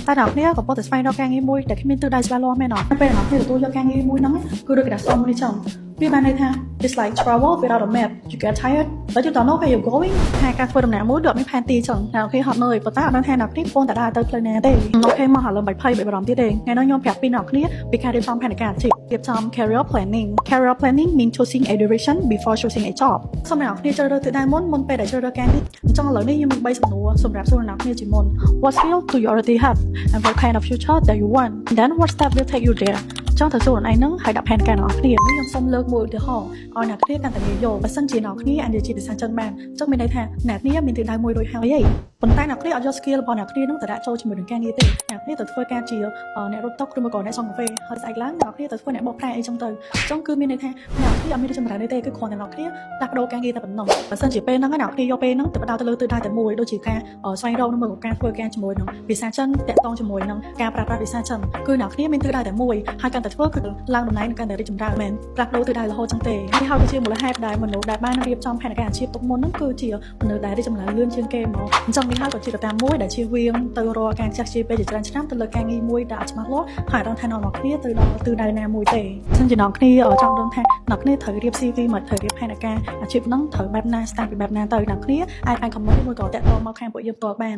តែដល់គ្នាក៏ប៉ុន្តែស្វែងរកការងារមួយដែលគ្មានទិសដៅច្បាស់លាស់មែនអត់ពេលដល់គ្នាទទួលយកការងារមួយហ្នឹងគឺដូចគេដាក់សមនេះចឹងវាបានន័យថា it's like travel without a map you get tired but you don't know where you're going ថាការធ្វើដំណើរមួយដូចមានផែនទីចឹងដល់គ្នាហត់នឿយប៉ុន្តែអត់ដឹងថាដល់គ្នាពងតែដើរទៅផ្លូវណាទេអូខេមកឥឡូវបាច់ភ័យបារម្ភទៀតទេថ្ងៃនេះខ្ញុំប្រាប់ពីដល់គ្នាពីការរៀបចំផែនការអាជីពរៀបចំ career planning mean choosing a direction before choosing a job សូមអ្នកគ្នាជ្រើសរើសទិសដៅមុនពេលដែលជ្រើសរើសការងារអញ្ចឹងឥឡូវនេះខ្ញុំមាន3សំណួរសម្រាប់សួរអ្នកគ្នាជាមុន what skill do you already have and what kind of future that you want and then what step will take you there ចង់ទៅសួរខ្លួនឯងហ្នឹងហើយដាក់ផែនការរបស់គ្នាខ្ញុំសូមលើកមួយឧទាហរណ៍ឲ្យអ្នកគ្នាកាន់តែងាយយល់បើសិនជាអ្នកគ្នាអាចនិយាយជាភាសាចិនបានអញ្ចឹងមានន័យថាអ្នកគ្នាមានទិសដៅមួយរួចហើយប៉ុន្តែអ្នកគ្នាអត់យក skill របស់អ្នកគ្នាហ្នឹងទៅដាក់ចូលជាមួយនឹងការងារទេអ្នកគ្នាទៅធ្វើការជាអ្នករត់តុឬមកក៏អ្នកសំកាហ្វេហើយស្អែកឡើងអ្នកគ្នាទៅធ្វើអ្នកបោកប្រាក់អីចឹងទៅអញ្ចឹងគឺមានន័យថាអ្នកគ្នាអត់មានចម្រើនទេគឺគ្រាន់តែអ្នកគ្នាដាក់បដូរការងារតែប៉ុណ្ណោះបើសិនជាពេលហ្នឹងអ្នកគ្នាយកពេលហ្នឹងទៅបដោតទៅលើទិសដៅតែមួយដូចជាការស្វែងរកនឹងមកការធ្វើការជាមួយនឹងភាសាចិនតាក់ទងជាមួយនឹងការប្រើប្រាស់ភាសាចិនគឺអ្នកគ្នាមានទិសដៅតែមួយហើយកាន់តែធ្វើគឺឡើងតំណែងនឹងកាន់តែរីកចម្រើនមែនផ្លាស់ប្ដូរទិសដៅរហូតចឹងទេនេះហើយគឺជាមូលហេតុដែលមនុស្សដែលបានរៀបចំផែនការអាជីពទុកមុនហ្នឹងគឺជាមនុស្សដែលរីកចម្រើនលឿនជាងគេមកអញ្ចឹងនេះហើយក៏ជាកត្តាមួយដែលជៀសវាងទៅរកការចាស់ជាពេលជាច្រើនឆ្នាំទៅលើការងារមួយដែលអត់ច្បាស់លាស់ហើយអត់ដឹងថាអ្នកគ្នាទៅដល់ទិសដៅណាមួយទេអញ្ចឹងជាអ្នកគ្នាចង់ដឹងថាអ្នកគ្នាត្រូវរៀប CV មកត្រូវរៀបផែនការអាជីពហ្នឹងត្រូវបែបណា start ពីបែបណាទៅអ្នកគ្នាអាច comment មួយក៏តាក់ទងមកខាងពួកយើងផ្ទាល់បាន